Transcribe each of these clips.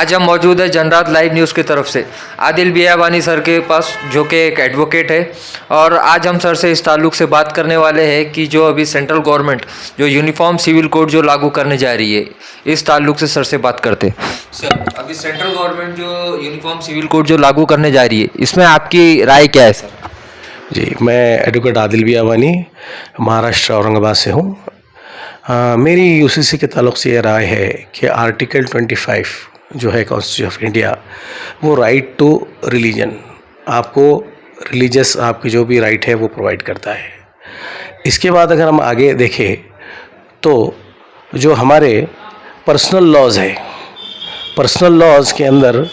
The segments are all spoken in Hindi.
आज हम मौजूद है जनरात लाइव न्यूज़ की तरफ से आदिल बियाबानी सर के पास, जो कि एक एडवोकेट है। और आज हम सर से इस ताल्लुक़ से बात करने वाले हैं कि जो अभी सेंट्रल गवर्नमेंट जो यूनिफॉर्म सिविल कोड जो लागू करने जा रही है, इस ताल्लुक़ से सर से बात करते हैं। सर, अभी सेंट्रल गवर्नमेंट जो यूनिफॉर्म सिविल कोड जो लागू करने जा रही है, इसमें आपकी राय क्या है सर? जी, मैं एडवोकेट आदिल बियाबानी महाराष्ट्र औरंगाबाद से हूँ। मेरी यूसीसी के ताल्लुक़ से ये राय है कि आर्टिकल 25 जो है कॉन्स्टिट्यूशन ऑफ इंडिया, वो राइट टू रिलीजन, आपको रिलीजियस आपकी जो भी राइट है वो प्रोवाइड करता है। इसके बाद अगर हम आगे देखें तो जो हमारे पर्सनल लॉज है, पर्सनल लॉज के अंदर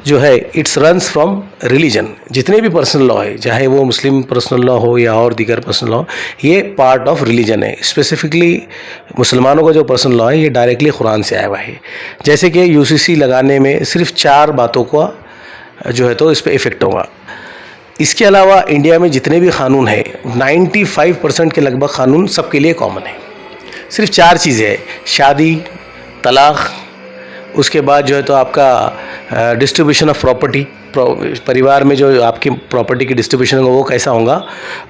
जो है इट्स रन्स फ्रॉम रिलीजन। जितने भी पर्सनल लॉ है, चाहे वो मुस्लिम पर्सनल लॉ हो या और दीगर पर्सनल लॉ, ये पार्ट ऑफ रिलीजन है। स्पेसिफिकली मुसलमानों का जो पर्सनल लॉ है ये डायरेक्टली कुरान से आया हुआ है। जैसे कि यूसीसी लगाने में सिर्फ 4 बातों का जो है तो इस पर इफ़ेक्ट होगा। इसके अलावा इंडिया में जितने भी कानून है 95% के लगभग कानून सबके लिए कॉमन है। सिर्फ 4 चीज़ें हैं, शादी, तलाक़, उसके बाद जो है तो आपका डिस्ट्रीब्यूशन ऑफ प्रॉपर्टी, परिवार में जो आपकी प्रॉपर्टी की डिस्ट्रीब्यूशन होगा वो कैसा होगा,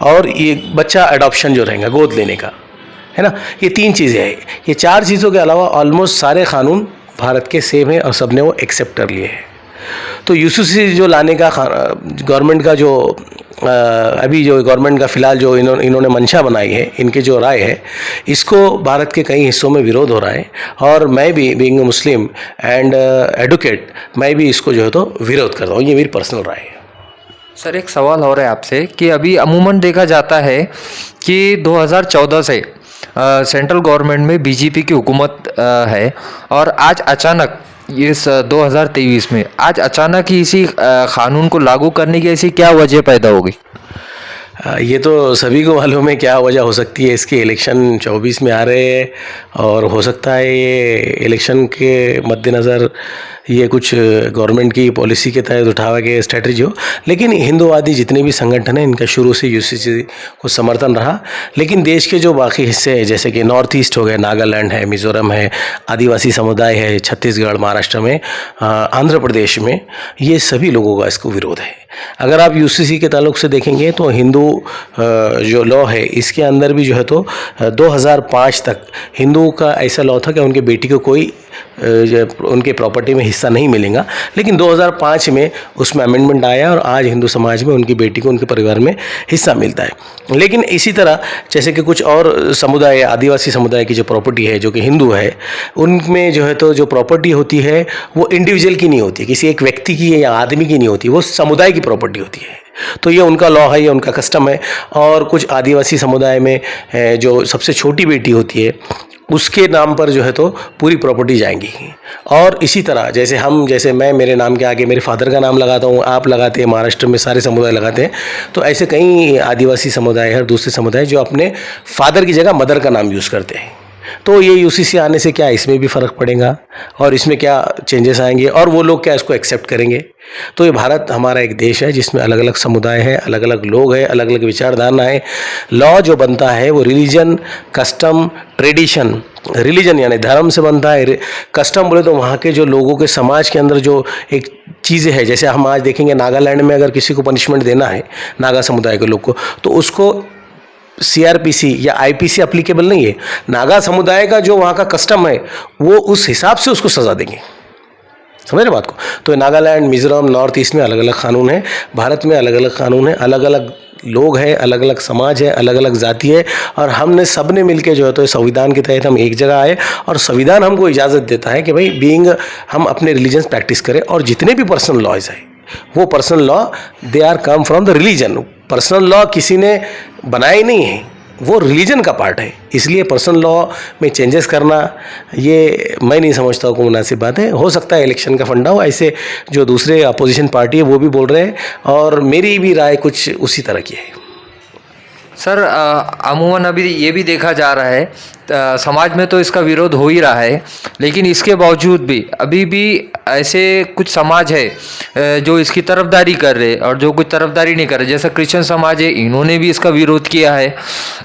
और ये बच्चा अडॉप्शन जो रहेगा गोद लेने का, है ना। ये 3 चीज़ें हैं। ये 4 चीज़ों के अलावा ऑलमोस्ट सारे कानून भारत के सेम हैं और सब ने वो एक्सेप्ट कर लिए हैं। तो यूसीसी जो लाने का गवर्नमेंट का जो अभी जो गवर्नमेंट का फ़िलहाल जो इन्होंने मंशा बनाई है, इनकी जो राय है, इसको भारत के कई हिस्सों में विरोध हो रहा है। और मैं भी being a Muslim and advocate, मैं भी इसको जो है तो विरोध करता हूँ। ये मेरी पर्सनल राय है। सर, एक सवाल हो रहा है आपसे कि अभी अमूमन देखा जाता है कि 2014 से सेंट्रल गवर्नमेंट में बीजेपी की हुकूमत है, और आज अचानक इस 2023 में आज अचानक ही इसी कानून को लागू करने की ऐसी क्या वजह पैदा हो गई? ये तो सभी को मालूम है क्या वजह हो सकती है इसकी। इलेक्शन 24 में आ रहे हैं और हो सकता है ये इलेक्शन के मद्देनज़र ये कुछ गवर्नमेंट की पॉलिसी के तहत उठावा गया स्ट्रेटजी हो। लेकिन हिंदूवादी जितने भी संगठन हैं, इनका शुरू से यूसीसी को समर्थन रहा। लेकिन देश के जो बाकी हिस्से हैं, जैसे कि नॉर्थ ईस्ट हो गए, नागालैंड है, मिज़ोरम है, आदिवासी समुदाय है, छत्तीसगढ़, महाराष्ट्र में, आंध्र प्रदेश में, ये सभी लोगों का इसको विरोध है। अगर आप यूसीसी के ताल्लुक़ से देखेंगे तो हिंदू जो लॉ है, इसके अंदर भी जो है तो 2005 तक हिंदू का ऐसा लॉ था कि उनके बेटी को कोई उनके प्रॉपर्टी में हिस्सा नहीं मिलेगा। लेकिन 2005 में उसमें अमेंडमेंट आया और आज हिंदू समाज में उनकी बेटी को उनके परिवार में हिस्सा मिलता है। लेकिन इसी तरह जैसे कि कुछ और समुदाय, आदिवासी समुदाय की जो प्रॉपर्टी है, जो कि हिंदू है, उनमें जो है तो जो प्रॉपर्टी होती है वो इंडिविजुअल की नहीं होती, किसी एक व्यक्ति की या आदमी की नहीं होती, वो समुदाय की प्रॉपर्टी होती है। तो ये उनका लॉ है, ये उनका कस्टम है। और कुछ आदिवासी समुदाय में जो सबसे छोटी बेटी होती है उसके नाम पर जो है तो पूरी प्रॉपर्टी जाएंगी। और इसी तरह जैसे मैं मेरे नाम के आगे मेरे फादर का नाम लगाता हूँ, आप लगाते हैं, महाराष्ट्र में सारे समुदाय लगाते हैं, तो ऐसे कई आदिवासी समुदाय है और दूसरे समुदाय जो अपने फादर की जगह मदर का नाम यूज़ करते हैं। तो ये यूसीसी आने से क्या इसमें भी फ़र्क पड़ेगा और इसमें क्या चेंजेस आएंगे और वो लोग क्या इसको एक्सेप्ट करेंगे? तो ये भारत हमारा एक देश है जिसमें अलग अलग समुदाय है, अलग अलग लोग हैं, अलग अलग विचारधारा है। लॉ जो बनता है वो रिलीजन, कस्टम, ट्रेडिशन, रिलीजन यानी धर्म से बनता है। कस्टम बोले तो वहाँ के जो लोगों के समाज के अंदर जो एक चीज़ें हैं, जैसे हम आज देखेंगे नागालैंड में अगर किसी को पनिशमेंट देना है नागा समुदाय के लोग को, तो उसको सीआरपीसी या आईपीसी अप्लीकेबल नहीं है। नागा समुदाय का जो वहाँ का कस्टम है वो उस हिसाब से उसको सज़ा देंगे। समझ रहे बात को? तो नागालैंड, मिज़ोरम, नॉर्थ ईस्ट में अलग अलग कानून है, भारत में अलग अलग कानून है, अलग अलग लोग हैं, अलग अलग समाज है, अलग अलग जाति है, और हमने सब ने मिलकर जो है तो संविधान के तहत हम एक जगह आए और संविधान हमको इजाज़त देता है कि भाई बीइंग हम अपने रिलीजन प्रैक्टिस करें। और जितने भी पर्सनल लॉज है वो personal law they are come from the religion. Personal law किसी ने बनाए नहीं है, वो रिलीजन का पार्ट है। इसलिए पर्सनल लॉ में चेंजेस करना ये मैं नहीं समझता हूँ को मुनासिब बात है। हो सकता है इलेक्शन का फंडा हो, ऐसे जो दूसरे अपोजिशन पार्टी है वो भी बोल रहे हैं, और मेरी भी राय कुछ उसी तरह की है। सर, अमूमन अभी ये भी देखा जा रहा है, समाज में तो इसका विरोध हो ही रहा है, लेकिन इसके बावजूद भी अभी भी ऐसे कुछ समाज है जो इसकी तरफदारी कर रहे और जो कुछ तरफदारी नहीं कर रहे। जैसा क्रिश्चियन समाज है, इन्होंने भी इसका विरोध किया है।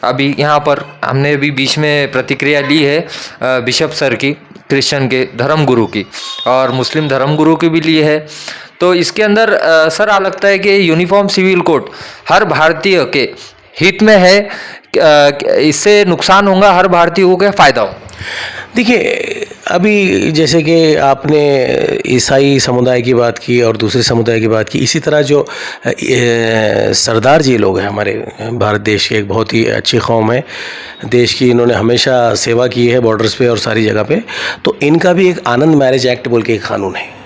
अभी यहाँ पर हमने अभी बीच में प्रतिक्रिया ली है बिशप सर की, क्रिश्चियन के धर्मगुरु की और मुस्लिम धर्मगुरु की भी ली है। तो इसके अंदर सर आ लगता है कि यूनिफॉर्म सिविल कोड हर भारतीय के हित में है, इससे नुकसान होगा हर भारतीय को क्या फ़ायदा हो? देखिए, अभी जैसे कि आपने ईसाई समुदाय की बात की और दूसरे समुदाय की बात की, इसी तरह जो सरदार जी लोग हैं हमारे भारत देश के, एक बहुत ही अच्छी कौम है देश की, इन्होंने हमेशा सेवा की है बॉर्डर्स पे और सारी जगह पे। तो इनका भी एक आनंद मैरिज एक्ट बोल के एक कानून है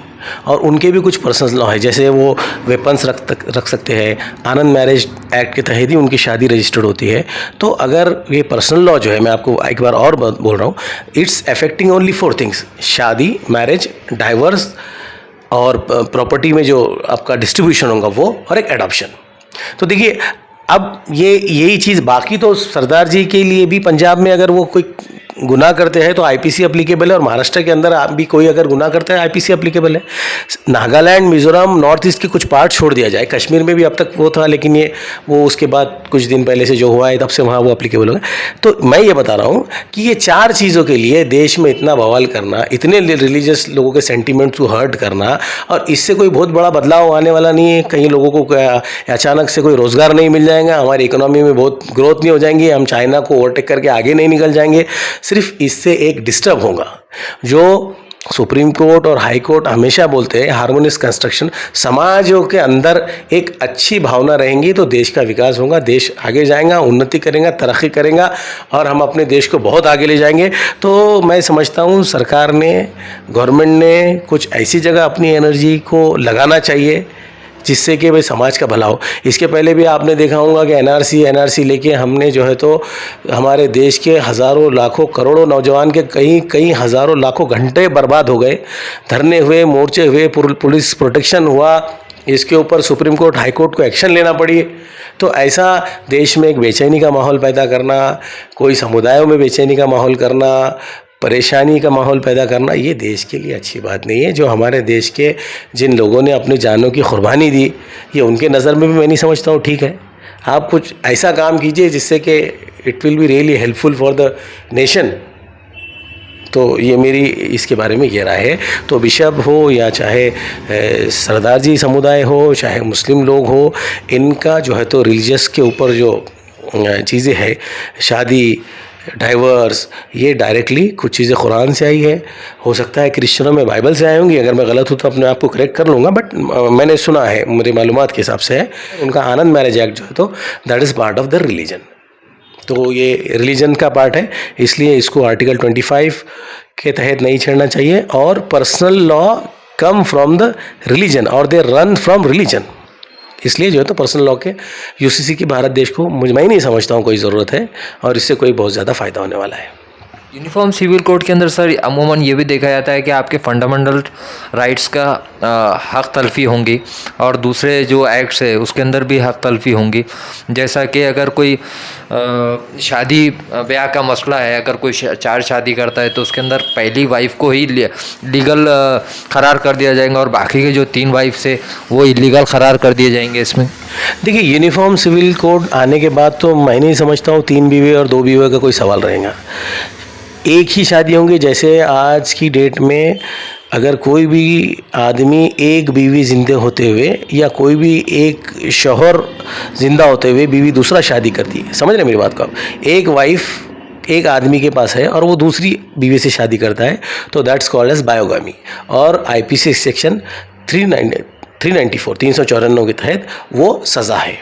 और उनके भी कुछ पर्सनल लॉ है, जैसे वो वेपन्स रख सकते हैं। आनंद मैरिज एक्ट के तहत ही उनकी शादी रजिस्टर्ड होती है। तो अगर ये पर्सनल लॉ जो है, मैं आपको एक बार और बोल रहा हूँ, इट्स अफेक्टिंग ओनली 4 थिंग्स: शादी, मैरिज, डाइवर्स और प्रॉपर्टी में जो आपका डिस्ट्रीब्यूशन होगा वो, और एक एडॉप्शन। तो देखिए, अब यही चीज़, बाकी तो सरदार जी के लिए भी पंजाब में अगर वो कोई गुनाह करते हैं तो आईपीसी एप्लीकेबल है, और महाराष्ट्र के अंदर आप भी कोई अगर गुनाह करता है आईपीसी एप्लीकेबल है। नागालैंड, मिजोरम, नॉर्थ ईस्ट के कुछ पार्ट छोड़ दिया जाए, कश्मीर में भी अब तक वो था, लेकिन वो उसके बाद कुछ दिन पहले से जो हुआ है तब से वहाँ वो एप्लीकेबल हो गया। तो मैं ये बता रहा हूँ कि ये 4 चीज़ों के लिए देश में इतना बवाल करना, इतने रिलीजियस लोगों के सेंटिमेंट्स को हर्ट करना, और इससे कोई बहुत बड़ा बदलाव आने वाला नहीं है। कई लोगों को अचानक से कोई रोज़गार नहीं मिल जाएगा, हमारी इकोनॉमी में बहुत ग्रोथ नहीं हो जाएंगी, हम चाइना को ओवरटेक करके आगे नहीं निकल जाएंगे। सिर्फ इससे एक डिस्टर्ब होगा। जो सुप्रीम कोर्ट और हाई कोर्ट हमेशा बोलते हैं, हार्मोनियस कंस्ट्रक्शन, समाजों के अंदर एक अच्छी भावना रहेंगी तो देश का विकास होगा, देश आगे जाएगा, उन्नति करेगा, तरक्की करेगा और हम अपने देश को बहुत आगे ले जाएंगे। तो मैं समझता हूँ सरकार ने, गवर्नमेंट ने कुछ ऐसी जगह अपनी एनर्जी को लगाना चाहिए जिससे कि भाई समाज का भला हो। इसके पहले भी आपने देखा होगा कि एनआरसी लेके हमने जो है तो हमारे देश के हज़ारों लाखों करोड़ों नौजवान के कई हज़ारों लाखों घंटे बर्बाद हो गए, धरने हुए, मोर्चे हुए, पुलिस प्रोटेक्शन हुआ, इसके ऊपर सुप्रीम कोर्ट, हाई कोर्ट को एक्शन लेना पड़ी। तो ऐसा देश में एक बेचैनी का माहौल पैदा करना, कोई समुदायों में बेचैनी का माहौल करना, परेशानी का माहौल पैदा करना, ये देश के लिए अच्छी बात नहीं है। जो हमारे देश के जिन लोगों ने अपनी जानों की कुर्बानी दी, ये उनके नज़र में भी मैं नहीं समझता हूँ ठीक है। आप कुछ ऐसा काम कीजिए जिससे कि it will be really helpful for the nation. तो ये मेरी इसके बारे में ये राय है। तो बिशप हो या चाहे सरदार जी समुदाय हो, चाहे मुस्लिम लोग हो, इनका जो है तो रिलीजियस के ऊपर जो चीज़ें हैं, शादी, डाइवर्स, ये डायरेक्टली कुछ चीज़ें कुरान से आई है, हो सकता है क्रिश्चियनों में बाइबल से आई होंगी। अगर मैं गलत हूँ तो अपने आप को करेक्ट कर लूँगा, बट मैंने सुना है, मेरी मालूमात के हिसाब से है। उनका आनंद मैरिज एक्ट जो है तो that is part of the religion. तो ये रिलीजन का पार्ट है, इसलिए इसको आर्टिकल 25 के तहत नहीं छेड़ना चाहिए। और personal law come from the religion और दे रन फ्रॉम रिलीजन, इसलिए जो है तो पर्सनल लॉ के यूसीसी की भारत देश को मैं नहीं समझता हूँ कोई ज़रूरत है, और इससे कोई बहुत ज़्यादा फ़ायदा होने वाला है। यूनिफॉर्म सिविल कोड के अंदर सर अमूमन ये भी देखा जाता है कि आपके फंडामेंटल राइट्स का हक तलफी होंगी, और दूसरे जो एक्ट्स है उसके अंदर भी हक तलफी होंगी। जैसा कि अगर कोई शादी ब्याह का मसला है, अगर कोई 4 शादी करता है तो उसके अंदर पहली वाइफ को ही लीगल करार कर दिया जाएगा और बाकी के जो 3 वाइफ से वो इलीगल करार कर दिए जाएंगे। इसमें देखिए, यूनिफॉर्म सिविल कोड आने के बाद तो मैं नहीं समझता हूँ 3 बीवी और 2 बीवी का कोई सवाल रहेगा, एक ही शादी होंगी। जैसे आज की डेट में अगर कोई भी आदमी एक बीवी जिंदे होते हुए या कोई भी एक शौहर जिंदा होते हुए बीवी दूसरा शादी करती है, समझ रहे मेरी बात को आप, एक वाइफ एक आदमी के पास है और वो दूसरी बीवी से शादी करता है, तो दैट्स कॉल्ड एज बायोगामी, और आईपीसी सेक्शन 394 के तहत वो सज़ा है।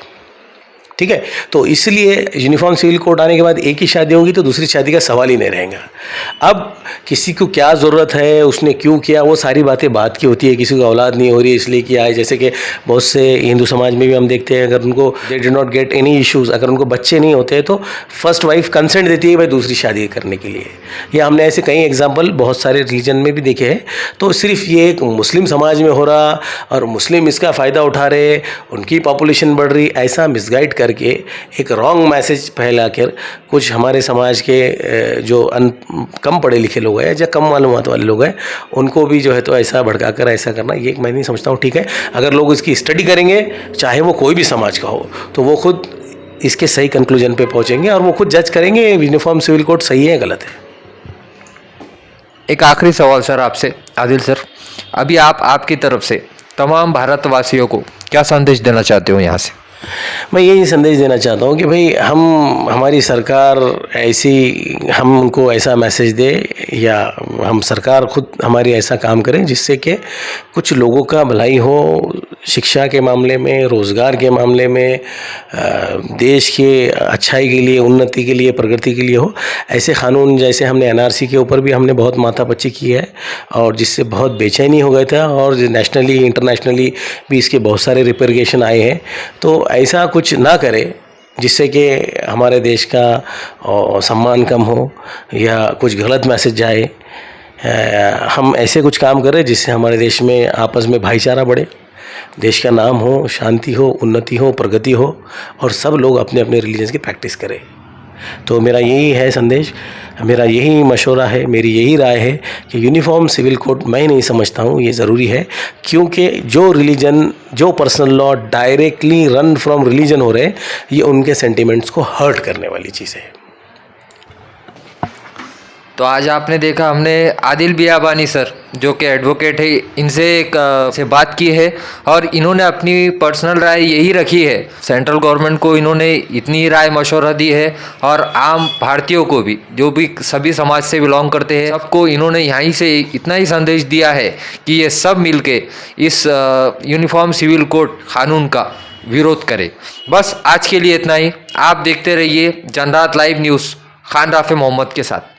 ठीक है, तो इसलिए यूनिफॉर्म सिविल कोड आने के बाद एक ही शादी होगी तो दूसरी शादी का सवाल ही नहीं रहेगा। अब किसी को क्या ज़रूरत है, उसने क्यों किया, वो सारी बातें बात की होती है। किसी को औलाद नहीं हो रही इसलिए किया है, जैसे कि बहुत से हिंदू समाज में भी हम देखते हैं, अगर उनको they do not get any issues, अगर उनको बच्चे नहीं होते हैं तो फर्स्ट वाइफ कंसेंट देती है भाई दूसरी शादी करने के लिए। या हमने ऐसे कई एग्जाम्पल बहुत सारे रिलीजन में भी देखे हैं। तो सिर्फ ये एक मुस्लिम समाज में हो रहा और मुस्लिम इसका फ़ायदा उठा रहे, उनकी पॉपुलेशन बढ़ रही, ऐसा मिसगाइड करके एक रॉन्ग मैसेज फैला कर कुछ हमारे समाज के जो कम पढ़े लिखे लोग हैं या कम मालूमात वाले लोग हैं, उनको भी जो है तो ऐसा भड़का कर ऐसा करना, ये मैं नहीं समझता हूँ ठीक है। अगर लोग इसकी स्टडी करेंगे, चाहे वो कोई भी समाज का हो, तो वो खुद इसके सही कंक्लूजन पे पहुँचेंगे और वो खुद जज करेंगे यूनिफॉर्म सिविल कोड सही है गलत है। एक आखिरी सवाल सर आपसे, आदिल सर, अभी आप आपकी तरफ से तमाम भारतवासियों को क्या संदेश देना चाहते हो यहाँ से? मैं यही संदेश देना चाहता हूँ कि भाई हमारी सरकार ऐसी हम उनको ऐसा मैसेज दे या हम सरकार खुद हमारी ऐसा काम करें जिससे कि कुछ लोगों का भलाई हो, शिक्षा के मामले में, रोज़गार के मामले में, देश के अच्छाई के लिए, उन्नति के लिए, प्रगति के लिए हो। ऐसे कानून जैसे हमने एनआरसी के ऊपर भी हमने बहुत माथापच्ची की है और जिससे बहुत बेचैनी हो गया था और नेशनली इंटरनेशनली भी इसके बहुत सारे रिपेरिएशन आए हैं। तो ऐसा कुछ ना करे जिससे कि हमारे देश का सम्मान कम हो या कुछ गलत मैसेज जाए। हम ऐसे कुछ काम करें जिससे हमारे देश में आपस में भाईचारा बढ़े, देश का नाम हो, शांति हो, उन्नति हो, प्रगति हो और सब लोग अपने अपने रिलीजन की प्रैक्टिस करें। तो मेरा यही है संदेश, मेरा यही मशवरा है, मेरी यही राय है कि यूनिफॉर्म सिविल कोड मैं नहीं समझता हूँ ये ज़रूरी है, क्योंकि जो रिलीजन, जो personal law directly run from religion हो रहे हैं, ये उनके सेंटिमेंट्स को हर्ट करने वाली चीज़ है। तो आज आपने देखा, हमने आदिल बियाबानी सर जो कि एडवोकेट है, इनसे से बात की है और इन्होंने अपनी पर्सनल राय यही रखी है। सेंट्रल गवर्नमेंट को इन्होंने इतनी राय मशवरा दी है और आम भारतीयों को भी, जो भी सभी समाज से बिलोंग करते हैं, सबको इन्होंने यहीं से इतना ही संदेश दिया है कि ये सब मिलके इस यूनिफॉर्म सिविल कोड कानून का विरोध करें। बस आज के लिए इतना ही। आप देखते रहिए जनरात लाइव न्यूज़ खान राफे मोहम्मद के साथ।